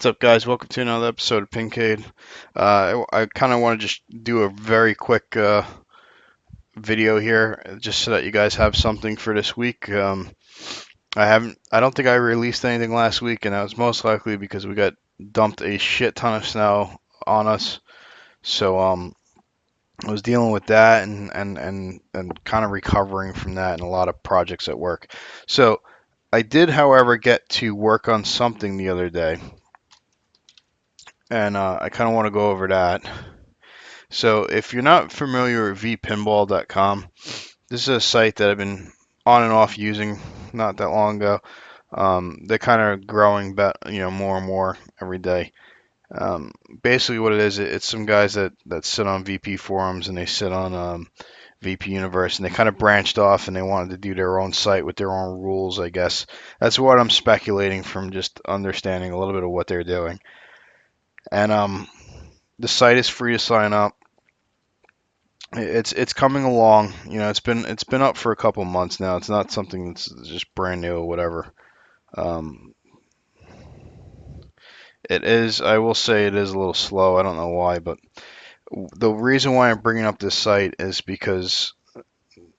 What's up, guys? Welcome to another episode of Pincade. I kind of want to just do a very quick video here, just so that you guys have something for this week. I don't think I released anything last week, and that was most likely because we got dumped a shit ton of snow on us. So I was dealing with that and kind of recovering from that and a lot of projects at work. So I did, however, get to work on something the other day, and I kind of want to go over that. So if you're not familiar with vpinball.com, this is a site that I've been on and off using not that long ago. They're kind of growing, more and more every day. Basically, what it is, it's some guys that sit on VP forums and they sit on VP Universe, and they kind of branched off and they wanted to do their own site with their own rules, I guess. That's what I'm speculating from just understanding a little bit of what they're doing. And the site is free to sign up. It's coming along. It's been up for a couple months now. It's not something that's just brand new or whatever. Um, it is. I will say it is a little slow. I don't know why, but the reason why I'm bringing up this site is because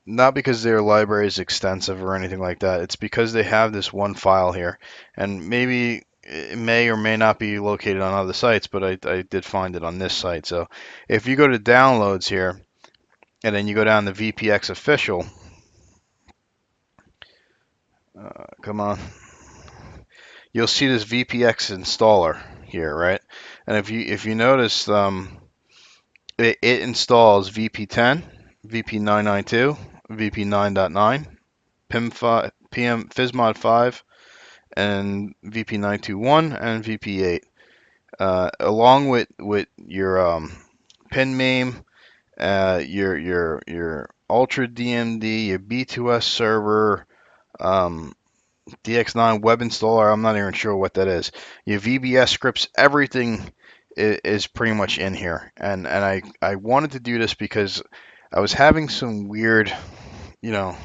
not because their library is extensive or anything like that. It's because they have this one file here, and maybe it may or may not be located on other sites, but I did find it on this site. So if you go to downloads here, and then you go down to VPX official. Come on. You'll see this VPX installer here, right? And if you notice, it installs VP10, VP992, VP9.9, PM FSMOD 5, and VP921 and VP8, along with your Pinmame, your Ultra DMD, your B2S server. DX9 web installer, I'm not even sure what that is. Your VBS scripts, everything is pretty much in here. And I wanted to do this because I was having some weird, you know,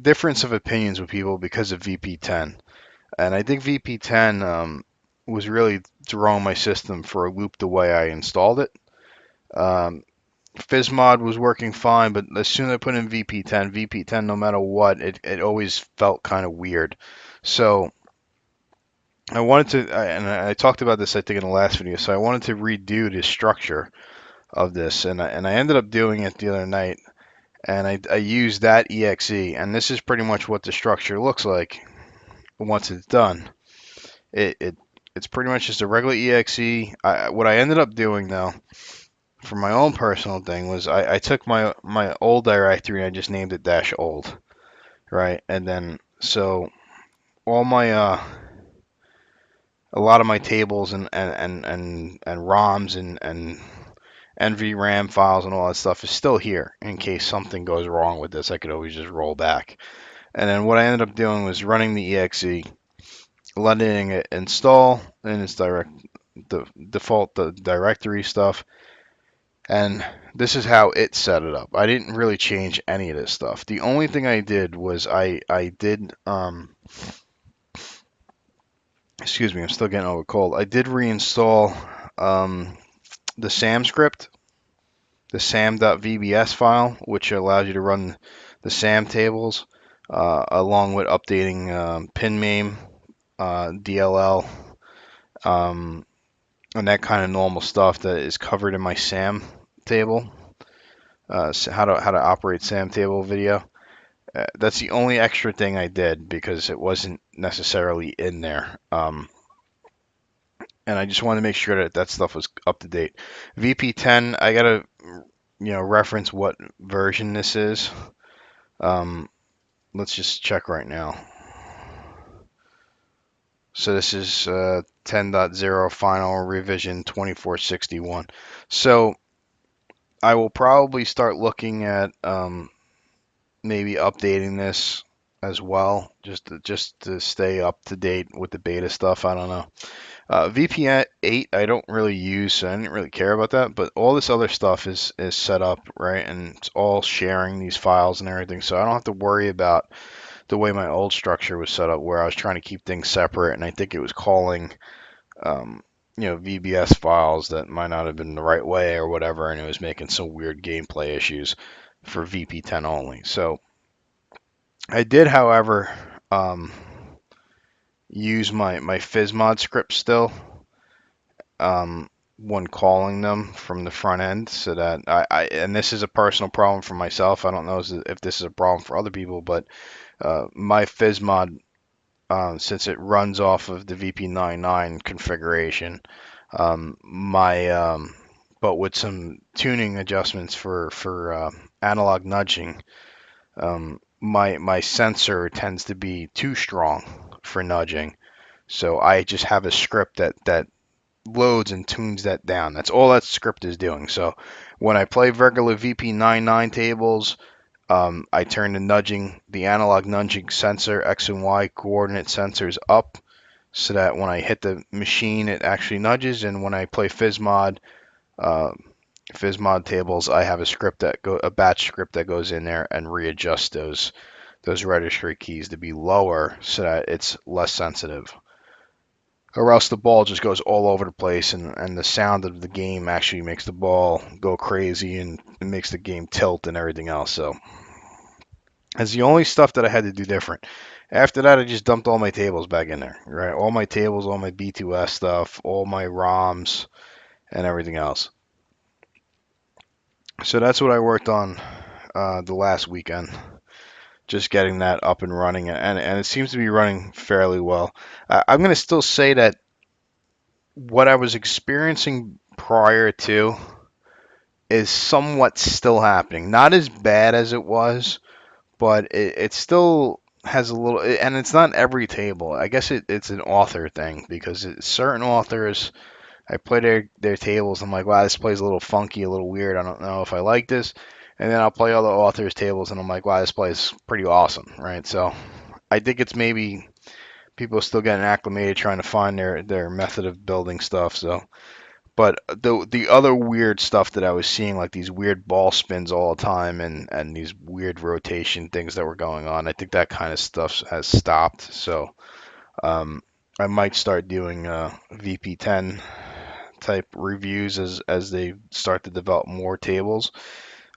difference of opinions with people because of VP10. And I think VP10 was really throwing my system for a loop the way I installed it. Um, FSMOD was working fine, but as soon as I put in VP10, no matter what, it always felt kind of weird. So I wanted to, and I talked about this, I think, in the last video. So I wanted to redo the structure of this, and I ended up doing it the other night. And I used that exe, and this is pretty much what the structure looks like once it's done. It's pretty much just a regular exe. What I ended up doing though, for my own personal thing, was I took my old directory and I just named it -old, right? And then so all my a lot of my tables and ROMs and NVRAM files and all that stuff is still here in case something goes wrong with this. I could always just roll back. And then what I ended up doing was running the exe, letting it install in its default the directory stuff. And this is how it set it up. I didn't really change any of this stuff. The only thing I did was I did excuse me, I'm still getting over cold. I did reinstall the SAM script, the sam.vbs file, which allows you to run the SAM tables, along with updating Pinmame, DLL, and that kind of normal stuff that is covered in my SAM table. So how to operate SAM table video. That's the only extra thing I did because it wasn't necessarily in there. And I just wanted to make sure that that stuff was up to date. VP10, I gotta reference what version this is. Let's just check right now. So this is 10.0 final revision 2461. So I will probably start looking at maybe updating this as well, just to stay up to date with the beta stuff. I don't know. VP8 I don't really use, so I didn't really care about that. But all this other stuff is set up, right? And it's all sharing these files and everything, so I don't have to worry about the way my old structure was set up, where I was trying to keep things separate, and I think it was calling VBS files that might not have been the right way or whatever, and it was making some weird gameplay issues for VP10 only. So I did, however, um, use my FSMOD script still um, when calling them from the front end, so that and this is a personal problem for myself. I don't know if this is a problem for other people, but my FSMOD, since it runs off of the VP99 configuration, my but with some tuning adjustments for analog nudging, my sensor tends to be too strong for nudging. So I just have a script that loads and tunes that down. That's all that script is doing. So when I play regular VP99 tables, I turn the analog nudging sensor, X and Y coordinate sensors up, so that when I hit the machine, it actually nudges. And when I play uh, FSMOD tables, I have a batch script that goes in there and readjusts those registry keys to be lower, so that it's less sensitive. Or else the ball just goes all over the place, and the sound of the game actually makes the ball go crazy, and it makes the game tilt and everything else. So that's the only stuff that I had to do different. After that, I just dumped all my tables back in there, right? All my tables, all my B2S stuff, all my ROMs, and everything else. So that's what I worked on the last weekend, just getting that up and running, and it seems to be running fairly well. I'm going to still say that what I was experiencing prior to is somewhat still happening. Not as bad as it was, but it still has a little, and it's not every table. I guess it's an author thing, because certain authors, I play their tables. I'm like, wow, this plays a little funky, a little weird. I don't know if I like this. And then I'll play other authors' tables, and I'm like, wow, this plays pretty awesome, right? So I think it's maybe people are still getting acclimated, trying to find their method of building stuff. So, but the other weird stuff that I was seeing, like these weird ball spins all the time, and these weird rotation things that were going on, I think that kind of stuff has stopped. So um, I might start doing VP10 type reviews as they start to develop more tables.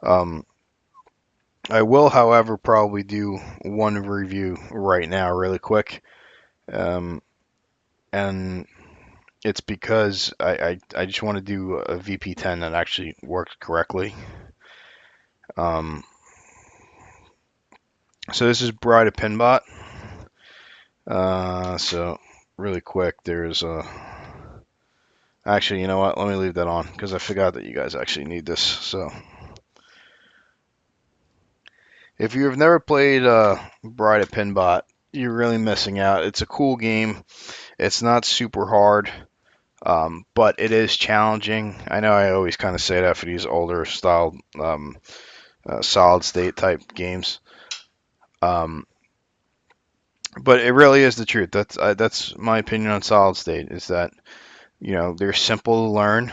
Um, I will, however, probably do one review right now, really quick, um, and it's because I just want to do a VP10 that actually works correctly. Um, so this is Bride of Pinbot. So really quick, there's actually, you know what? Let me leave that on, because I forgot that you guys actually need this. So if you've never played Bride of Pinbot, you're really missing out. It's a cool game. It's not super hard, but it is challenging. I know I always kind of say that for these older style solid state type games, um, but it really is the truth. That's my opinion on solid state. Is that, they're simple to learn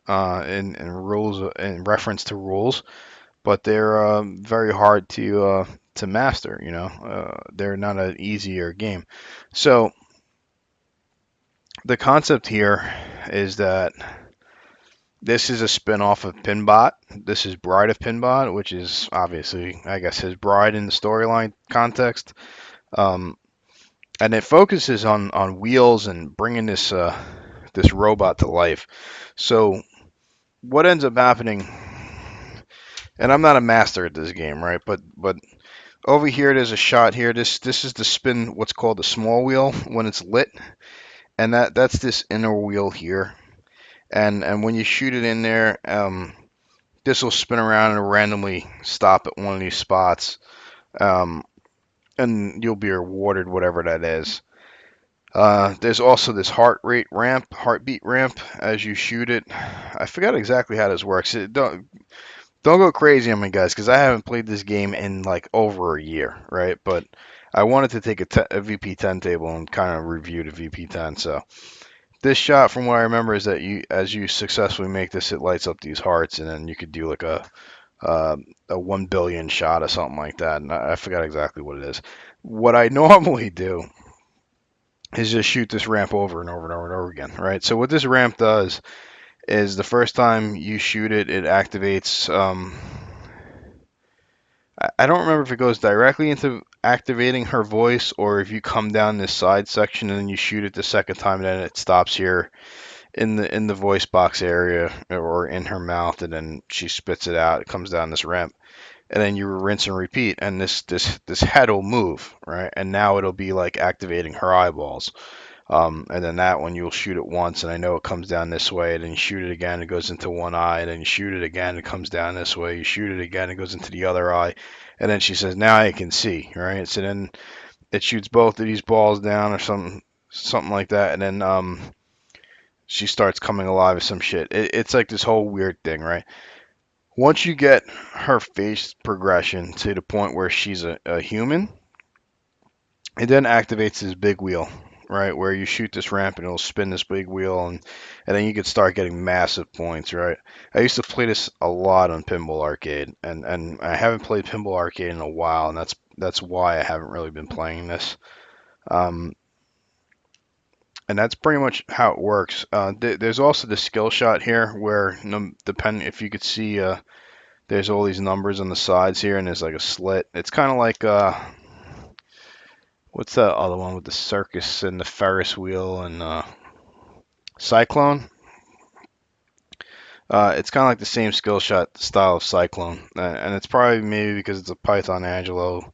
in rules, in reference to rules, but they're very hard to master. They're not an easier game. So the concept here is that this is a spin-off of Pinbot. This is Bride of Pinbot, which is obviously, I guess, his bride in the storyline context. Um, and it focuses on wheels and bringing this robot to life. So what ends up happening, and I'm not a master at this game, right? But over here, there's a shot here. This is the spin, what's called the small wheel when it's lit, and that's this inner wheel here. And when you shoot it in there, this will spin around and randomly stop at one of these spots, um, and you'll be rewarded whatever that is. There's also this heartbeat ramp as you shoot it. I forgot exactly how this works. Don't go crazy on me, guys, because I haven't played this game in like over a year, right? But I wanted to take a VP10 table and kind of review the VP10. So this shot, from what I remember, is that as you successfully make this, it lights up these hearts, and then you could do like a 1 billion shot or something like that. And I forgot exactly what it is. What I normally do is just shoot this ramp over and over and over and over again, right? So what this ramp does is the first time you shoot it, it activates. I don't remember if it goes directly into activating her voice or if you come down this side section and then you shoot it the second time, and then it stops here in the voice box area or in her mouth, and then she spits it out. It comes down this ramp, and then you rinse and repeat, and this head will move, right? And now it'll be like activating her eyeballs. And then that one you'll shoot it once, and I know it comes down this way, and then you shoot it again, it goes into one eye, and then you shoot it again, it comes down this way, you shoot it again, it goes into the other eye, and then she says, "Now I can see," right? So then it shoots both of these balls down or something like that, and then she starts coming alive or some shit. It's like this whole weird thing, right? Once you get her face progression to the point where she's a human, it then activates this big wheel, right? Where you shoot this ramp and it'll spin this big wheel, and then you can start getting massive points, right? I used to play this a lot on Pinball Arcade, and I haven't played Pinball Arcade in a while, and that's why I haven't really been playing this. And that's pretty much how it works. There's also the skill shot here, where depending if you could see, there's all these numbers on the sides here, and there's like a slit. It's kind of like what's that other one with the circus and the Ferris wheel and Cyclone? It's kind of like the same skill shot style of Cyclone, and it's probably maybe because it's a Python Angelo,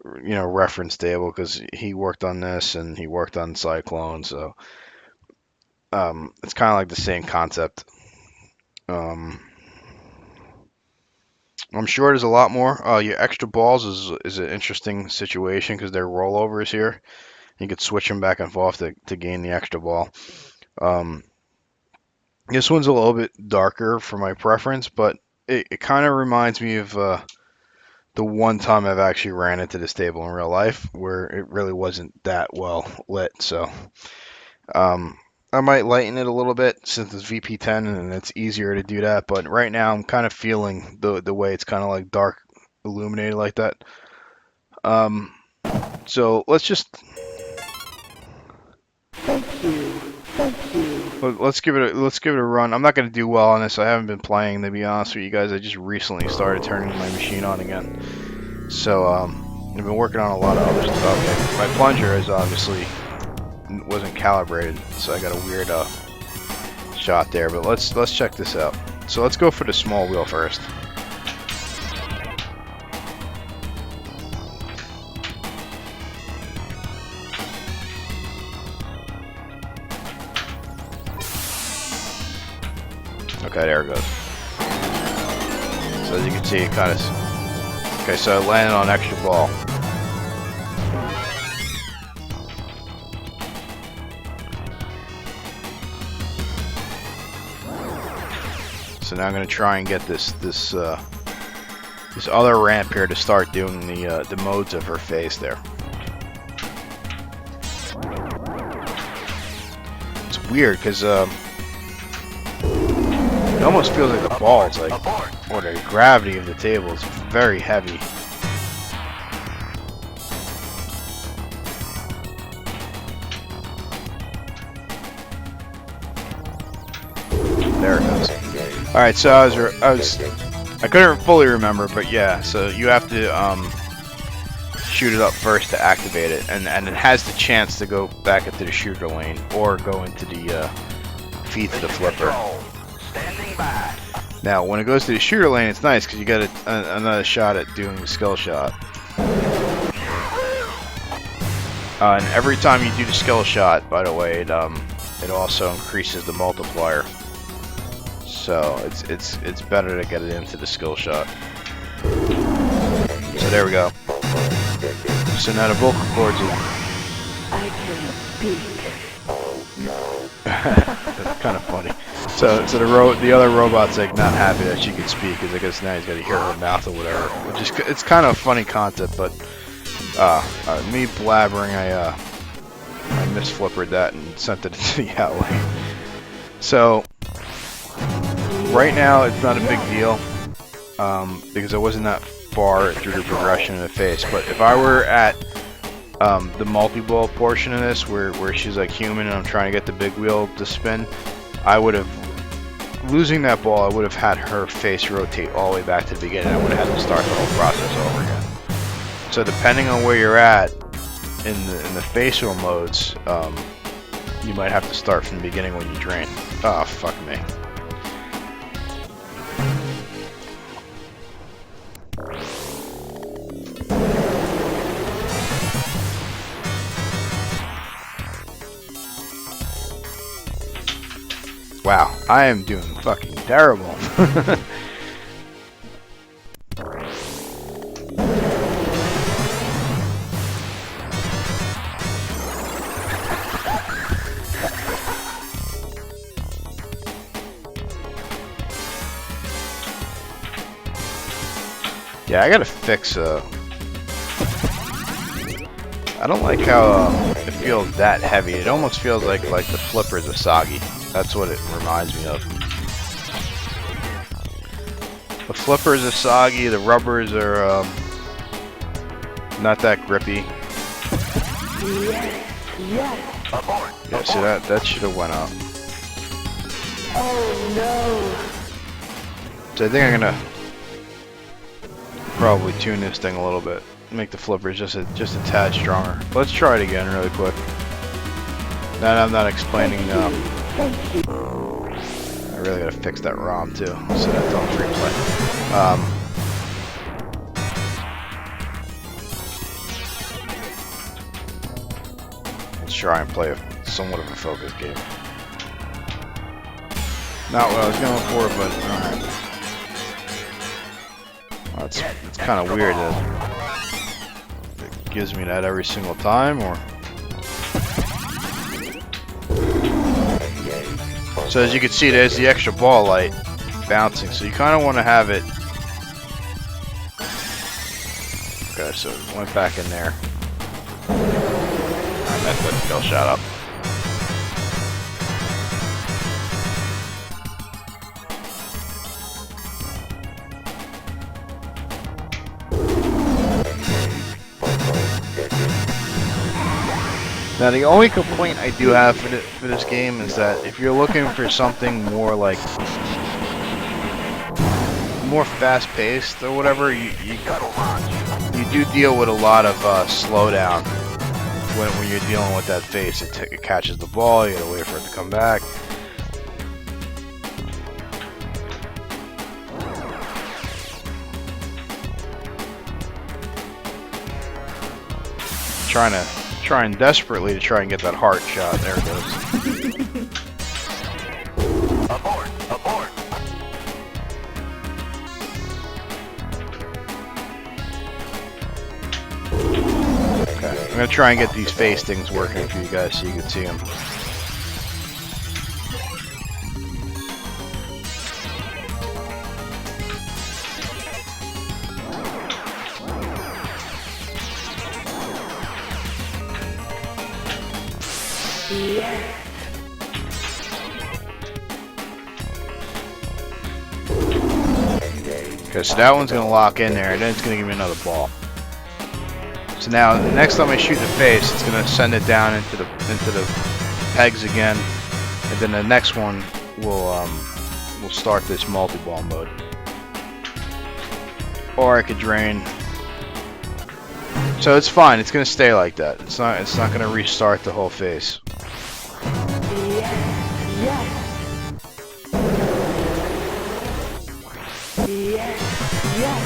reference table, because he worked on this and he worked on Cyclone, so it's kind of like the same concept. I'm sure there's a lot more. Your extra balls is an interesting situation because they're rollovers here. You could switch them back and forth to gain the extra ball. This one's a little bit darker for my preference, but it kind of reminds me of the one time I've actually ran into this table in real life where it really wasn't that well lit. So I might lighten it a little bit since it's VP10 and it's easier to do that. But right now I'm kind of feeling the way it's kind of like dark illuminated like that. So let's just let's give it a run. I'm not gonna do well on this. I haven't been playing, to be honest with you guys. I just recently started turning my machine on again. So I've been working on a lot of other stuff. Okay. My plunger is obviously wasn't calibrated, so I got a weird shot there. But let's check this out. So let's go for the small wheel first. Okay, there it goes. So as you can see, it kind of... Okay, so I landed on extra ball. So now I'm going to try and get this other ramp here to start doing the modes of her face there. It's weird because it almost feels like the balls, like, or the gravity of the table is very heavy. There it goes. All right, so I couldn't fully remember, but yeah. So you have to shoot it up first to activate it, and it has the chance to go back into the shooter lane or go into the feed to the flipper. Now, when it goes to the shooter lane, it's nice because you get another shot at doing the skill shot. And every time you do the skill shot, by the way, it also increases the multiplier. So it's better to get it into the skill shot. So there we go. So now the vocal cords are... I can speak. That's kind of funny. So the other robot's like not happy that she can speak because I guess now he's got to hear her mouth or whatever. Which is, it's kind of a funny concept, but me blabbering, I misflippered that and sent it to the outlet. So right now it's not a big deal because I wasn't that far through the progression in the face. But if I were at the multi-ball portion of this, where she's like human and I'm trying to get the big wheel to spin, I would have, losing that ball, I would have had her face rotate all the way back to the beginning. I would have had to start the whole process over again. So depending on where you're at in the facial modes, you might have to start from the beginning when you drain. Oh, fuck me. Wow, I am doing fucking terrible. Yeah, I gotta fix, I don't like how it feels that heavy. It almost feels like the flippers are soggy. That's what it reminds me of. The flippers are soggy, the rubbers are not that grippy. Yes. Abort. Yeah, see that should have went up. Oh no. So I think I'm gonna probably tune this thing a little bit. Make the flippers just a tad stronger. Let's try it again really quick. Now I'm not explaining. Thank you. I really gotta fix that ROM too, so that don't replay. Let's try and play somewhat of a focused game. Not what I was going for, but alright. Well, it's kind of weird that it gives me that every single time, or... So as you can see, there's the extra ball light bouncing, so you kind of want to have it... Okay, so it went back in there. I messed that skill shot up. Now the only complaint I do have for this game is that if you're looking for something more like more fast-paced or whatever, you do deal with a lot of slowdown when you're dealing with that face. It catches the ball, you gotta wait for it to come back. Trying desperately to try and get that heart shot. There it goes. Abort. Abort. Okay, I'm gonna try and get these face things working for you guys so you can see them. Yes. Okay, so that one's gonna lock in there, and then it's gonna give me another ball. So now, the next time I shoot the face, it's gonna send it down into the pegs again, and then the next one will start this multi-ball mode. Or I could drain. So it's fine. It's gonna stay like that. It's not gonna restart the whole face. Yes. Yes. Yes. Yes.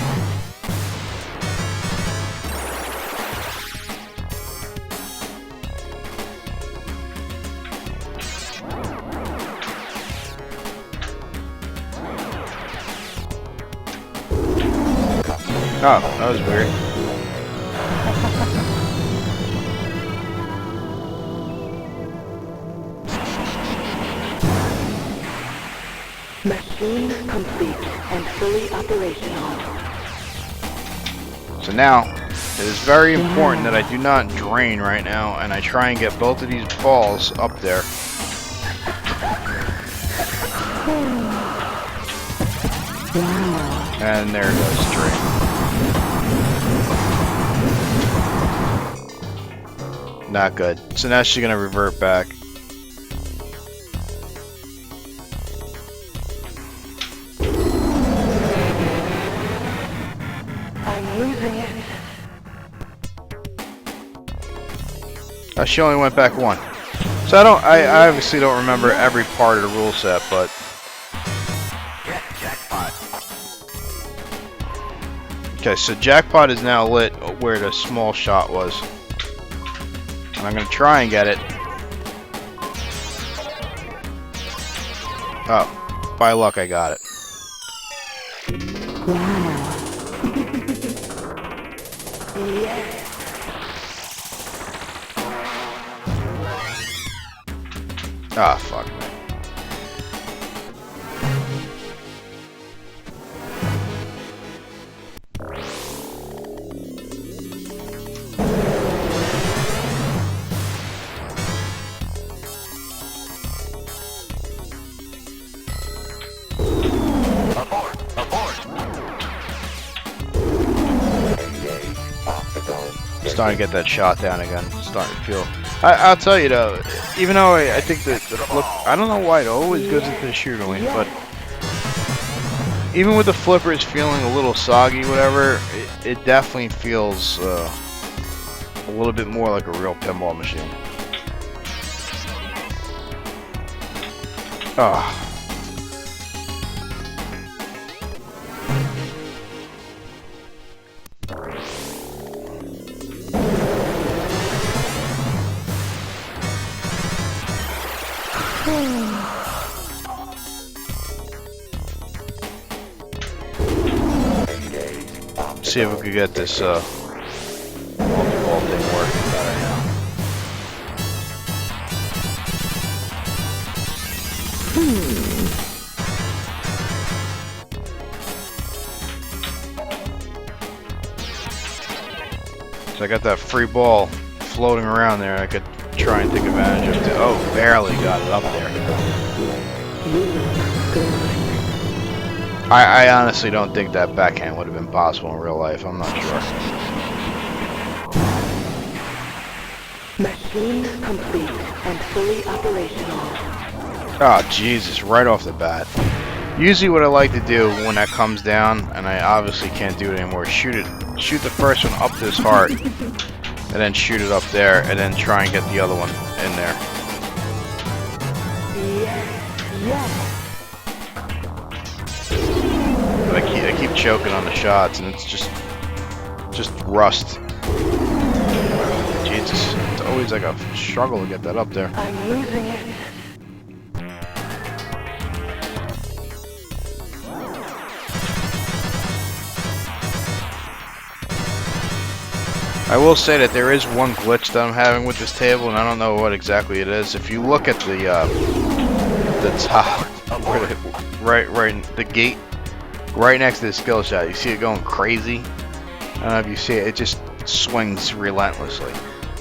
Oh, that was weird. Machine complete and fully operational. So now, it is very important that I do not drain right now, and I try and get both of these balls up there. And there it goes, drain. Not good. So now she's gonna revert back. I'm losing it. She only went back one. So I obviously don't remember every part of the rule set, but Jackpot. okay. So jackpot is now lit where the small shot was, and I'm gonna try and get it. Oh, by luck I got it. Wow. Yes. Ah, fuck. Abort. Abort. Starting to get that shot down again. Starting to feel. I'll tell you though, even though I think that the flip, I don't know why it always goes into the shooter lane, but even with the flippers feeling a little soggy, whatever, it definitely feels a little bit more like a real pinball machine. Ah. See if we could get this multi-ball thing working better now. So I got that free ball floating around there. I could try and take advantage of it. Oh, barely got it up there. I honestly don't think that backhand would have been possible in real life. I'm not sure. Machine complete and fully operational. Oh, Jesus, right off the bat. Usually what I like to do when that comes down, and I obviously can't do it anymore, shoot the first one up this heart, and then shoot it up there, and then try and get the other one in there. Yes. Yes. But I keep choking on the shots, and it's just rust. Jesus, it's always like a struggle to get that up there. I'm losing it. I will say that there is one glitch that I'm having with this table, and I don't know what exactly it is. If you look at the top, where right the gate, right next to the skill shot, you see it going crazy. I don't know if you see it. It just swings relentlessly.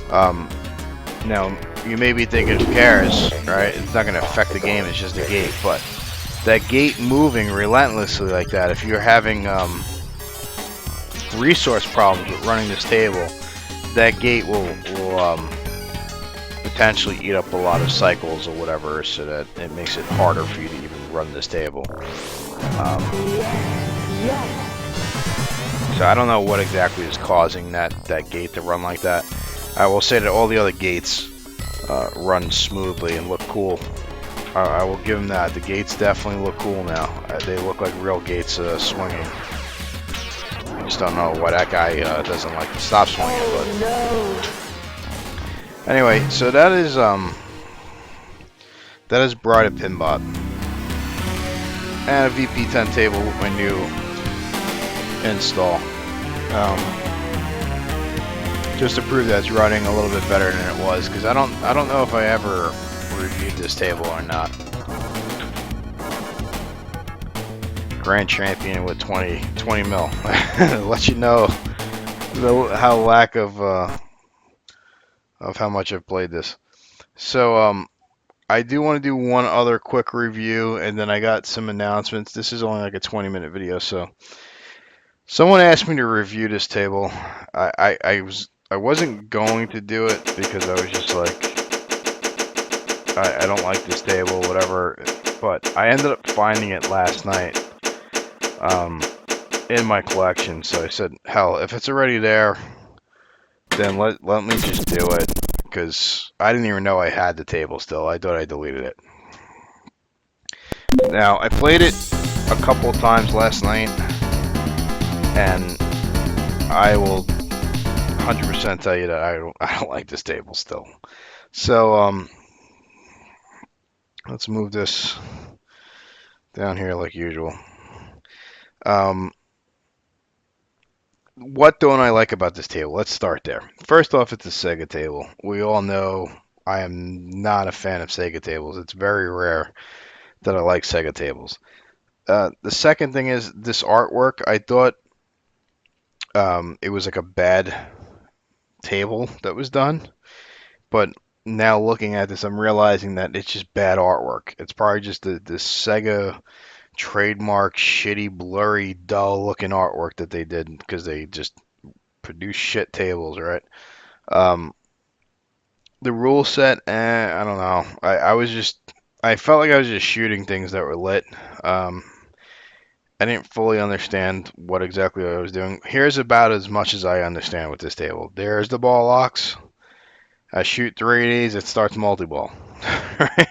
Now you may be thinking, who cares, right? It's not going to affect the game. It's just a gate, but that gate moving relentlessly like that, if you're having resource problems with running this table, that gate will potentially eat up a lot of cycles or whatever, so that it makes it harder for you to even run this table. So I don't know what exactly is causing that gate to run like that. I will say that all the other gates run smoothly and look cool. I will give them that. The gates definitely look cool now. They look like real gates swinging. I just don't know why that guy doesn't like to stop swinging. But anyway, so that is Bride of Pinbot and a VP10 table with my new install. Just to prove that it's running a little bit better than it was, because I don't know if I ever reviewed this table or not. Grand champion with 20 mil. Let you know how lack of how much I've played this. So I do want to do one other quick review, and then I got some announcements. This is only like a 20-minute video, so someone asked me to review this table. I was I wasn't going to do it because I was just like, I don't like this table, whatever. But I ended up finding it last night in my collection. So I said, hell, if it's already there, then let me just do it. Because I didn't even know I had the table still. I thought I deleted it. Now, I played it a couple times last night, and I will 100% tell you that I don't like this table still. So let's move this down here like usual. What don't I like about this table? Let's start there. First off, it's a Sega table. We all know I am not a fan of Sega tables. It's very rare that I like Sega tables. The second thing is this artwork. I thought it was like a bad table that was done, but now looking at this, I'm realizing that it's just bad artwork. It's probably just the Sega trademark shitty, blurry, dull looking artwork that they did because they just produce shit tables, right? The rule set, I don't know. I felt like I was just shooting things that were lit. I didn't fully understand what exactly I was doing. Here's about as much as I understand with this table. There's the ball locks. I shoot 3 of these, it starts multi-ball. Right?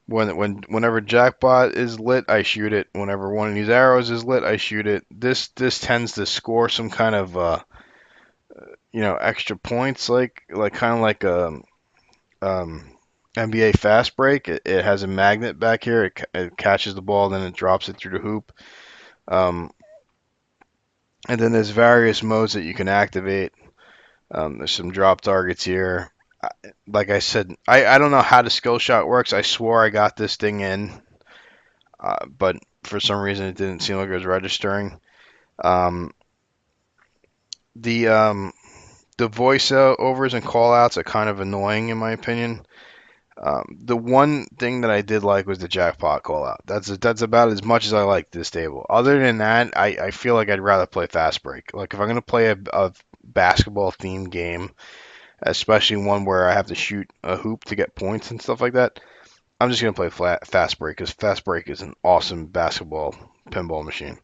Whenever jackpot is lit, I shoot it. Whenever one of these arrows is lit, I shoot it. This tends to score some kind of extra points, like kind of like a NBA fast break. It has a magnet back here. It catches the ball, then it drops it through the hoop. And then there's various modes that you can activate. There's some drop targets here. Like I said, I don't know how the skill shot works. I swore I got this thing in, but for some reason it didn't seem like it was registering. The voiceovers and callouts are kind of annoying in my opinion. The one thing that I did like was the jackpot callout. That's about as much as I like this table. Other than that, I feel like I'd rather play fast break. Like if I'm gonna play a basketball themed game, especially one where I have to shoot a hoop to get points and stuff like that, I'm just gonna play fast break because fast break is an awesome basketball pinball machine.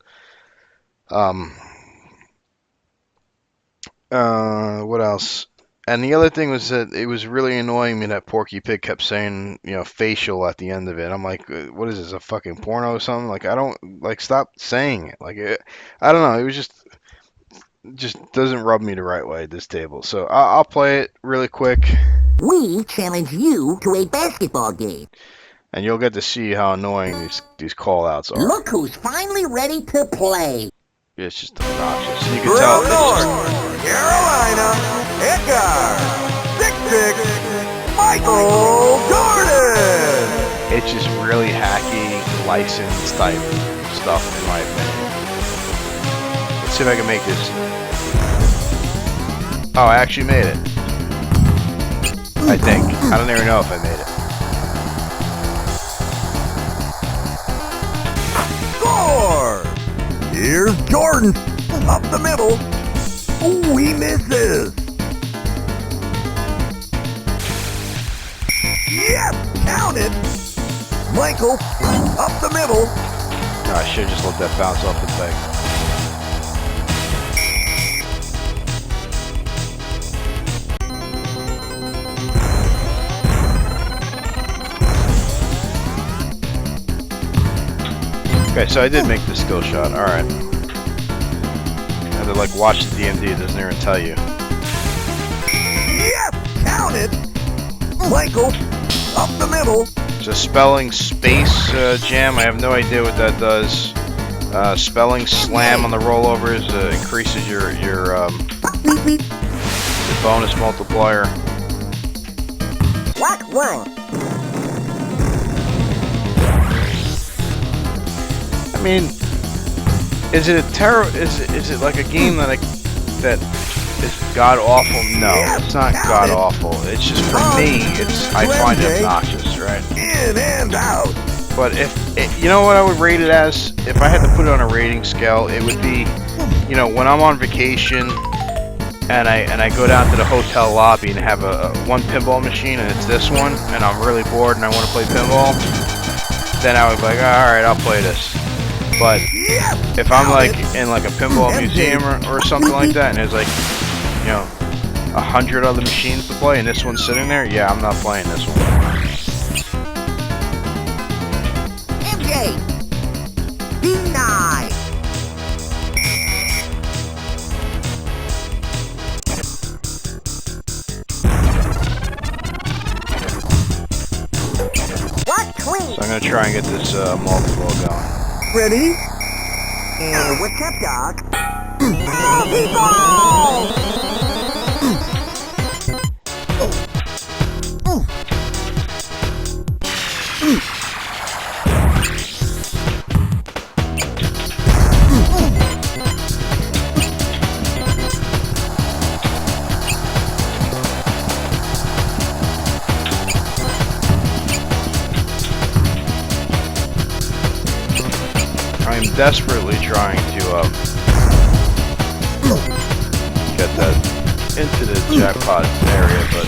What else? And the other thing was that it was really annoying me that Porky Pig kept saying, facial at the end of it. I'm like, what is this, a fucking porno or something? Like, I don't, like, stop saying it. Like, I don't know. It was just doesn't rub me the right way, this table. So I'll play it really quick. We challenge you to a basketball game. And you'll get to see how annoying these call-outs are. Look who's finally ready to play. It's just obnoxious. You can tell North Carolina, Edgar, 6'6", Michael Jordan. it's just really hacky, licensed type stuff, in my opinion. Let's see if I can make this. Oh, I actually made it. I think. I don't even know if I made it. Score! Here's Jordan, up the middle. Oh, he misses. Yes, count it. Michael, up the middle. No, I should have just let that bounce off the thing. Okay, so I did make the skill shot. Alright. I had to like watch the DMD, it doesn't even tell you. Yes, count it. Michael, up the middle. So spelling Space Jam, I have no idea what that does. Spelling Slam on the rollovers increases your bonus multiplier. What one? I mean, is it is it like a game that is god awful? No, it's not god awful. It's just for me, I find it obnoxious, right? In and out. But if you know what I would rate it as, if I had to put it on a rating scale, it would be, when I'm on vacation and I go down to the hotel lobby and have a one pinball machine and it's this one, and I'm really bored and I want to play pinball, then I would be like, all right, I'll play this. But if I'm like in like a pinball museum or something like that, and there's like, you know, 100 other machines to play, and this one's sitting there, yeah, I'm not playing this one. MJ! B9! What queen? So I'm gonna try and get this multi-ball going. Ready? And what's up, dog? Pinball! I'm desperately trying to get that into the jackpot area, but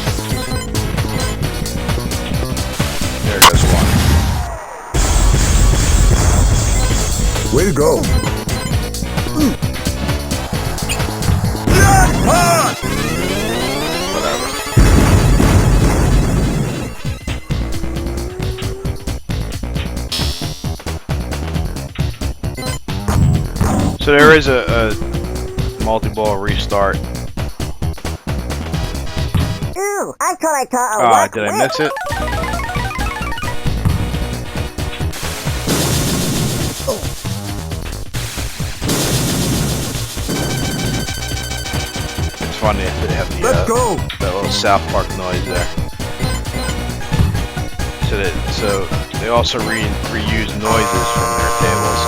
there goes one. Way to go. Jackpot! Whatever. So there is a multi-ball restart. Ooh, I thought I caught a Ah, rock did I whip. miss it? It's funny that they have the Let's go. that little South Park noise there. So they also reuse noises from their tables.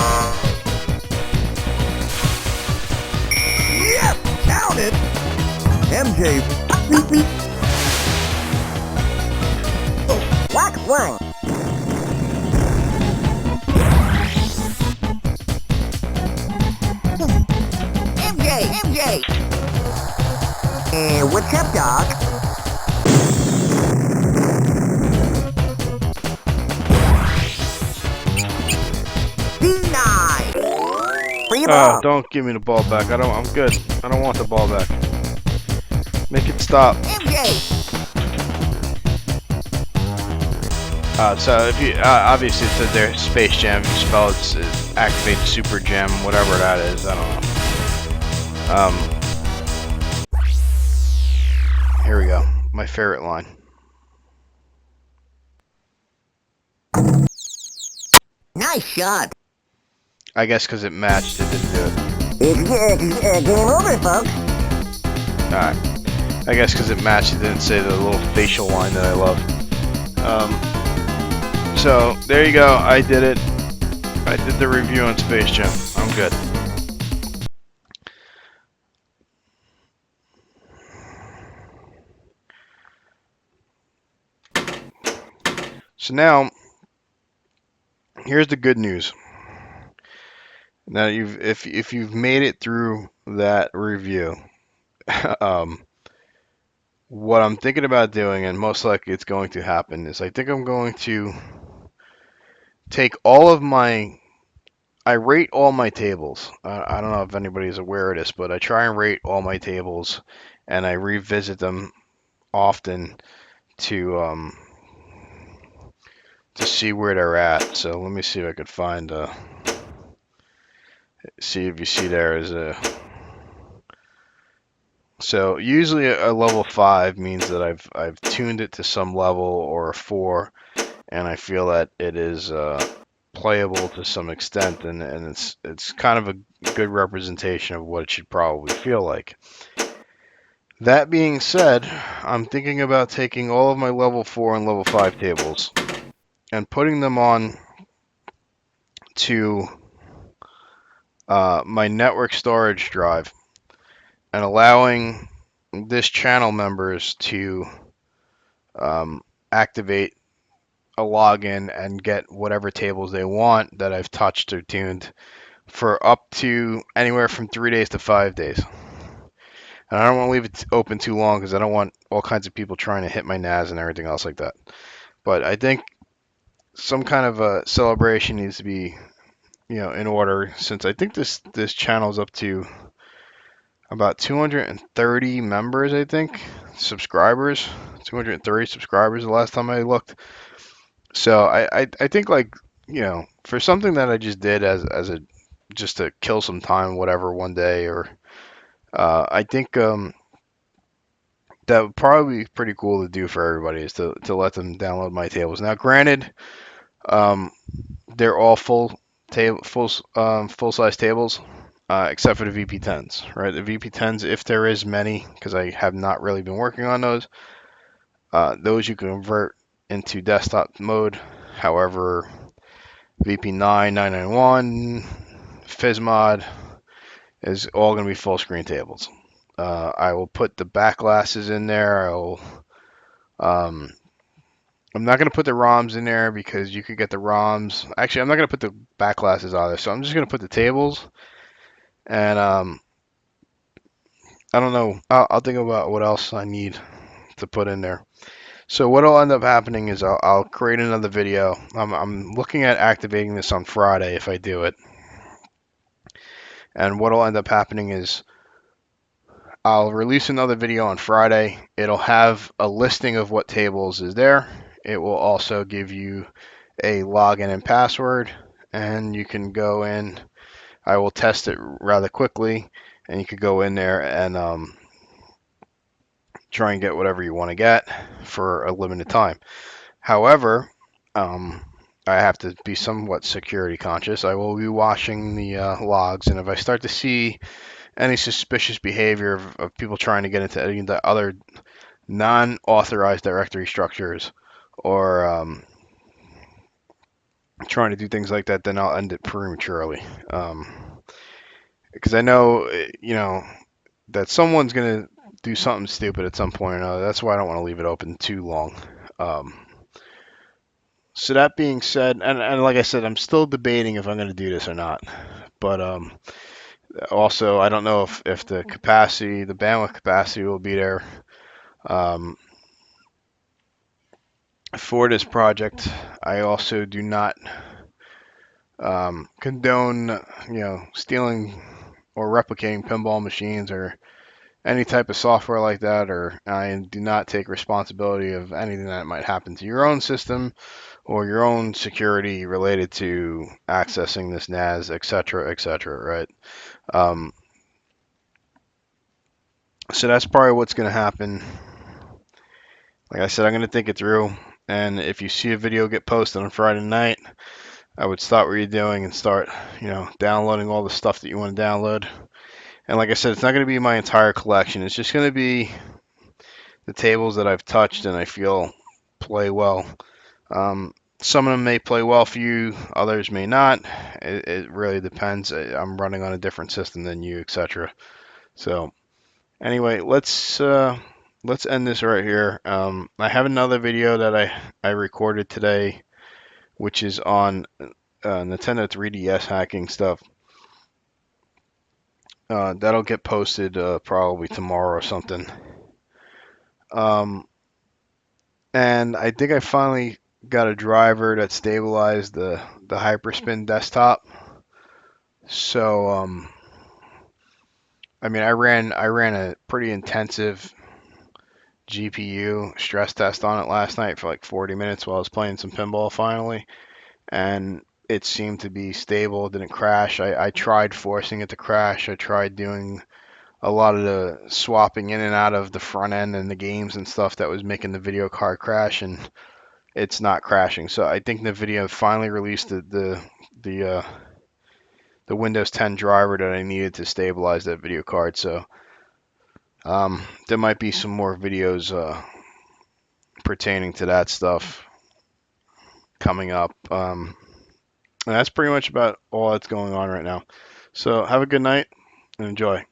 Yep, count it. MJ. Rock 1. MJ! And what's up, dog? B9! Free ball! Don't give me the ball back. I'm good. I don't want the ball back. Make it stop. MJ! So if you obviously it says there Space Jam, if you spell it's activate Super Gem, whatever that is. I don't know. Here we go. My favorite line. Nice shot! I guess because it matched, it didn't do it. It's game over, folks. Alright. I guess because it matched, it didn't say the little facial line that I love. So, there you go. I did it. I did the review on Space Jam. I'm good. So now, here's the good news. Now, if you've made it through that review, what I'm thinking about doing, and most likely it's going to happen, is I think I'm going to take all of my, I rate all my tables. I don't know if anybody's aware of this, but I try and rate all my tables, and I revisit them often to see where they're at. So let me see if I could find, see if you see there is a. So usually a level 5 means that I've tuned it to some level or a 4, and I feel that it is playable to some extent, and it's kind of a good representation of what it should probably feel like. That being said, I'm thinking about taking all of my level 4 and level 5 tables and putting them on to my network storage drive and allowing this channel members to activate a login and get whatever tables they want that I've touched or tuned for up to anywhere from 3 days to 5 days. And I don't want to leave it open too long because I don't want all kinds of people trying to hit my NAS and everything else like that. But I think some kind of a celebration needs to be, in order, since I think this channel's up to about 230 members, I think, subscribers, 230 subscribers the last time I looked. So I think, like, for something that I just did as a just to kill some time, whatever, one day, or I think that would probably be pretty cool to do for everybody, is to let them download my tables. Now, granted, um, they're all full size tables, except for the VP10s, right? The VP10s, if there is many, because I have not really been working on those you can convert into desktop mode. However, VP9, 991, FSMOD is all going to be full screen tables. I will put the back glasses in there. Um, I'm not going to put the ROMs in there because you could get the ROMs. Actually, I'm not going to put the back glasses either. So I'm just going to put the tables. And I don't know. I'll think about what else I need to put in there. So what'll end up happening is I'll create another video. I'm looking at activating this on Friday if I do it. And what'll end up happening is I'll release another video on Friday. It'll have a listing of what tables is there. It will also give you a login and password, and you can go in. I will test it rather quickly, and you could go in there and try and get whatever you want to get for a limited time. However, I have to be somewhat security conscious. I will be watching the logs, and if I start to see any suspicious behavior of people trying to get into any of the other non-authorized directory structures, or trying to do things like that, then I'll end it prematurely. Because I know, that someone's going to do something stupid at some point or another. That's why I don't want to leave it open too long. So that being said, and like I said, I'm still debating if I'm going to do this or not. But also, I don't know if the bandwidth capacity will be there for this project. I also do not condone, stealing or replicating pinball machines or any type of software like that, or I do not take responsibility of anything that might happen to your own system or your own security related to accessing this NAS, etc., etc., right? So that's probably what's going to happen. Like I said, I'm going to think it through, and if you see a video get posted on Friday night, I would stop what you're doing and start, downloading all the stuff that you want to download. And like I said, it's not going to be my entire collection. It's just going to be the tables that I've touched and I feel play well. Some of them may play well for you, others may not. It really depends. I'm running on a different system than you, etc. So anyway, let's end this right here. I have another video that I recorded today, which is on Nintendo 3DS hacking stuff. That'll get posted probably tomorrow or something. And I think I finally got a driver that stabilized the Hyperspin desktop. So I mean, I ran a pretty intensive GPU stress test on it last night for like 40 minutes while I was playing some pinball finally, and it seemed to be stable. It didn't crash. I tried forcing it to crash. I tried doing a lot of the swapping in and out of the front end and the games and stuff that was making the video card crash, and it's not crashing. So I think NVIDIA finally released the Windows 10 driver that I needed to stabilize that video card. So there might be some more videos pertaining to that stuff coming up. And that's pretty much about all that's going on right now. So have a good night and enjoy.